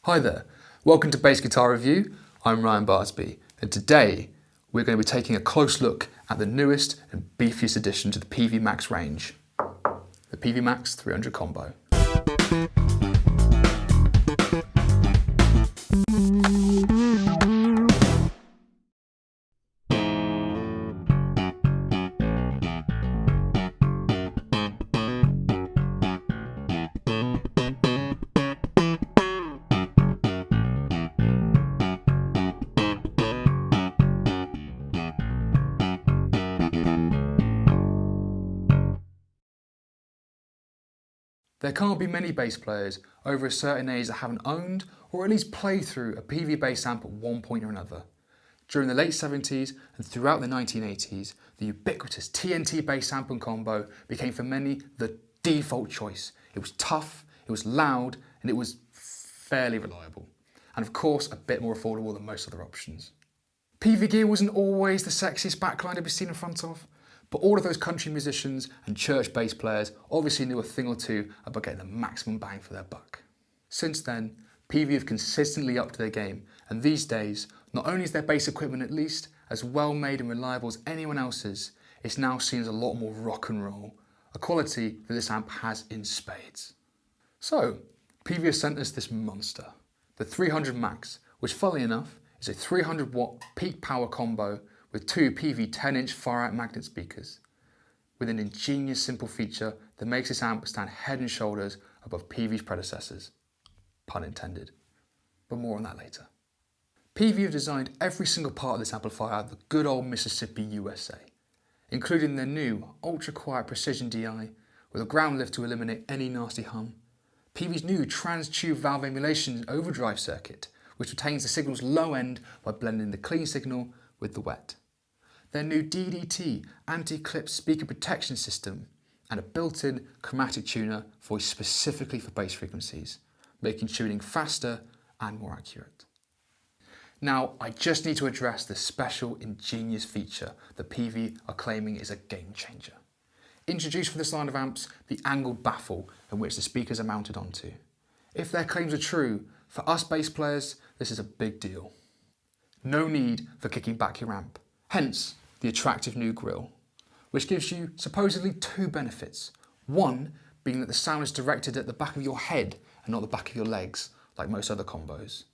Hi there, welcome to Bass Guitar Review. I'm Ryan Barsby, and today we're going to be taking a close look at the newest and beefiest addition to the Peavey Max range, the Peavey Max 300 Combo. There can't be many bass players over a certain age that haven't owned or at least played through a Peavey bass amp at one point or another. During the late 70s and throughout the 1980s, the ubiquitous TNT bass amp and combo became for many the default choice. It was tough, it was loud, and it was fairly reliable. And of course, a bit more affordable than most other options. Peavey gear wasn't always the sexiest backline to be seen in front of, but all of those country musicians and church bass players obviously knew a thing or two about getting the maximum bang for their buck. Since then, Peavey have consistently upped their game, and these days, not only is their bass equipment at least as well made and reliable as anyone else's, it's now seen as a lot more rock and roll, a quality that this amp has in spades. So, Peavey have sent us this monster, the 300 Max, which funnily enough is a 300 watt peak power combo with two Peavey 10-inch far-out magnet speakers, with an ingenious simple feature that makes this amp stand head and shoulders above Peavey's predecessors. Pun intended. But more on that later. Peavey have designed every single part of this amplifier out of the good old Mississippi, USA, including their new ultra-quiet precision DI with a ground lift to eliminate any nasty hum, Peavey's new trans-tube valve emulation overdrive circuit, which retains the signal's low end by blending the clean signal with the wet, their new DDT anti-clip speaker protection system, and a built-in chromatic tuner voiced specifically for bass frequencies, making tuning faster and more accurate. Now, I just need to address the special, ingenious feature that Peavey are claiming is a game changer. Introduced for this line of amps, the angled baffle in which the speakers are mounted onto. If their claims are true, for us bass players, this is a big deal. No need for kicking back your amp, hence the attractive new Grille, which gives you supposedly two benefits. One being that the sound is directed at the back of your head and not the back of your legs, like most other combos.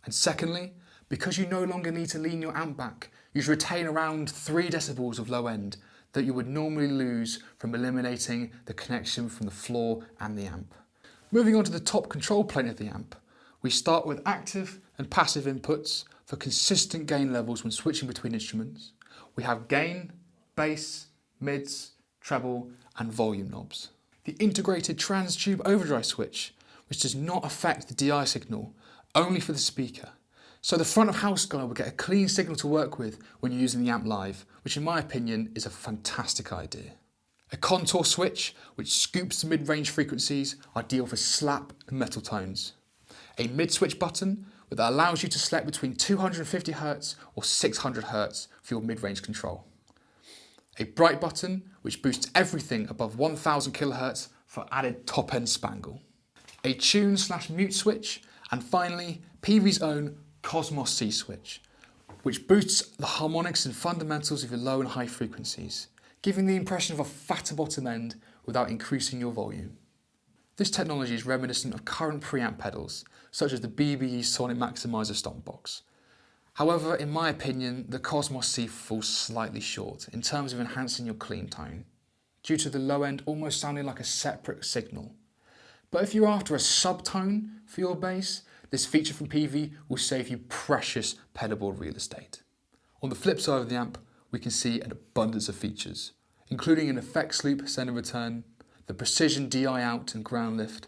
And secondly, because you no longer need to lean your amp back, you should retain around 3 decibels of low end that you would normally lose from eliminating the connection from the floor and the amp. Moving on to the top control plane of the amp, we start with active and passive inputs for consistent gain levels when switching between instruments. We have gain, bass, mids, treble, and volume knobs. The integrated trans-tube overdrive switch, which does not affect the DI signal, only for the speaker. So the front of house guy will get a clean signal to work with when you're using the amp live, which in my opinion is a fantastic idea. A contour switch, which scoops the mid-range frequencies, ideal for slap and metal tones. A mid-switch button that allows you to select between 250 Hz or 600 Hz for your mid-range control. A bright button, which boosts everything above 1000 kHz for added top-end spangle. A tune/mute switch, and finally, Peavey's own Cosmos C switch, which boosts the harmonics and fundamentals of your low and high frequencies, giving the impression of a fatter bottom end without increasing your volume. This technology is reminiscent of current preamp pedals, such as the BBE Sonic Maximizer Stompbox. However, in my opinion, the Cosmos C falls slightly short in terms of enhancing your clean tone, due to the low end almost sounding like a separate signal. But if you're after a subtone for your bass, this feature from Peavey will save you precious pedalboard real estate. On the flip side of the amp, we can see an abundance of features, including an effects loop send and return, the precision DI out and ground lift,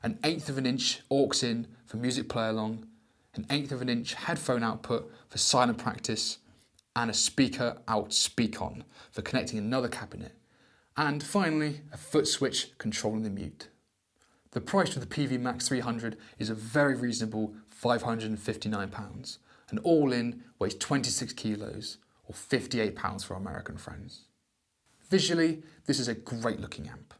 an 1/8 of an inch aux in for music play along, an 1/8 of an inch headphone output for silent practice, and a speaker out speak on for connecting another cabinet, and finally a foot switch controlling the mute. The price for the Peavey Max 300 is a very reasonable £559, and all in weighs 26 kilos or £58 for our American friends. Visually, this is a great looking amp.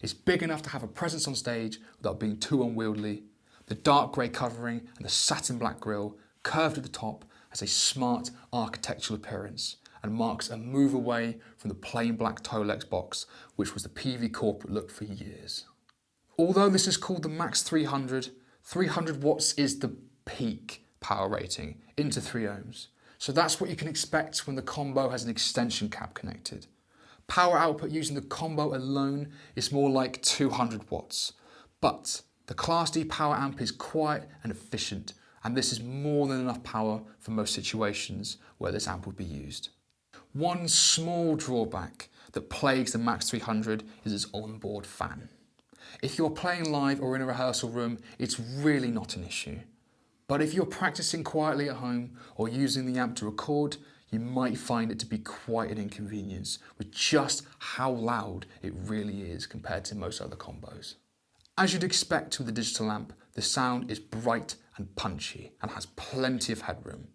It's big enough to have a presence on stage without being too unwieldy, The dark grey covering and the satin black grille, curved at the top, has a smart architectural appearance and marks a move away from the plain black Tolex box, which was the Peavey corporate look for years. Although this is called the Max 300, 300 watts is the peak power rating into 3 ohms. So that's what you can expect when the combo has an extension cap connected. Power output using the combo alone is more like 200 watts. But the Class D power amp is quiet and efficient, and this is more than enough power for most situations where this amp would be used. One small drawback that plagues the Max 300 is its onboard fan. If you're playing live or in a rehearsal room, it's really not an issue. But if you're practicing quietly at home or using the amp to record, you might find it to be quite an inconvenience with just how loud it really is compared to most other combos. As you'd expect with a digital amp, the sound is bright and punchy and has plenty of headroom.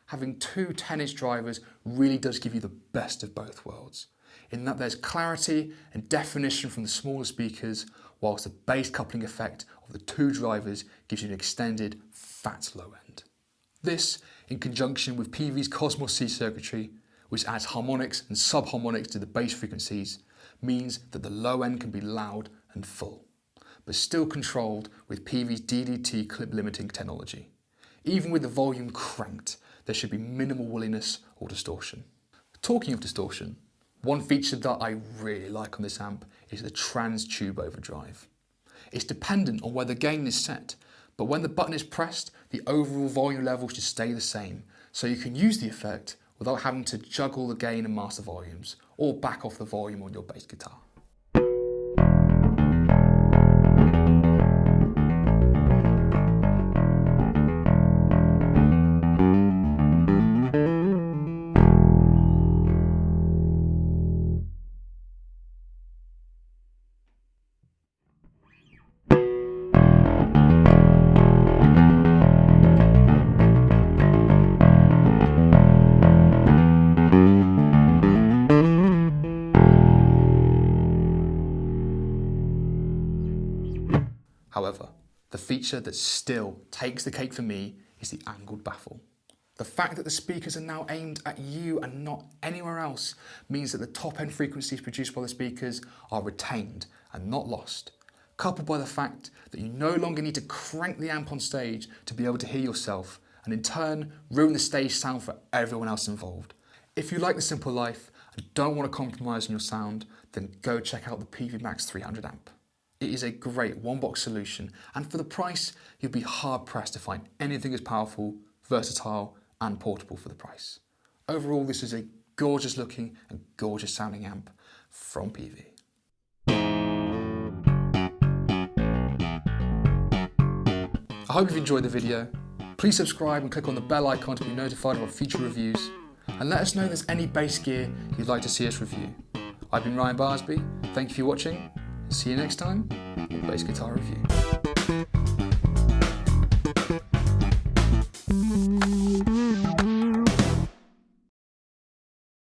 Having 2 10-inch drivers really does give you the best of both worlds, in that there's clarity and definition from the smaller speakers, whilst the bass coupling effect of the 2 drivers gives you an extended, fat low end. This, in conjunction with Peavey's Cosmos C circuitry, which adds harmonics and subharmonics to the bass frequencies, means that the low end can be loud and full, but still controlled with Peavey's DDT clip limiting technology. Even with the volume cranked, there should be minimal woolliness or distortion. Talking of distortion, one feature that I really like on this amp is the trans tube overdrive. It's dependent on where the gain is set, but when the button is pressed, the overall volume level should stay the same, so you can use the effect without having to juggle the gain and master volumes, or back off the volume on your bass guitar. However, the feature that still takes the cake for me is the angled baffle. The fact that the speakers are now aimed at you and not anywhere else means that the top end frequencies produced by the speakers are retained and not lost, coupled by the fact that you no longer need to crank the amp on stage to be able to hear yourself and in turn ruin the stage sound for everyone else involved. If you like the simple life and don't want to compromise on your sound, then go check out the Peavey Max 300 amp. It is a great one-box solution, and for the price, you'll be hard-pressed to find anything as powerful, versatile, and portable for the price. Overall, this is a gorgeous-looking and gorgeous-sounding amp from Peavey. I hope you've enjoyed the video. Please subscribe and click on the bell icon to be notified of our future reviews, and let us know if there's any bass gear you'd like to see us review. I've been Ryan Barsby. Thank you for watching. See you next time on Bass Guitar Review.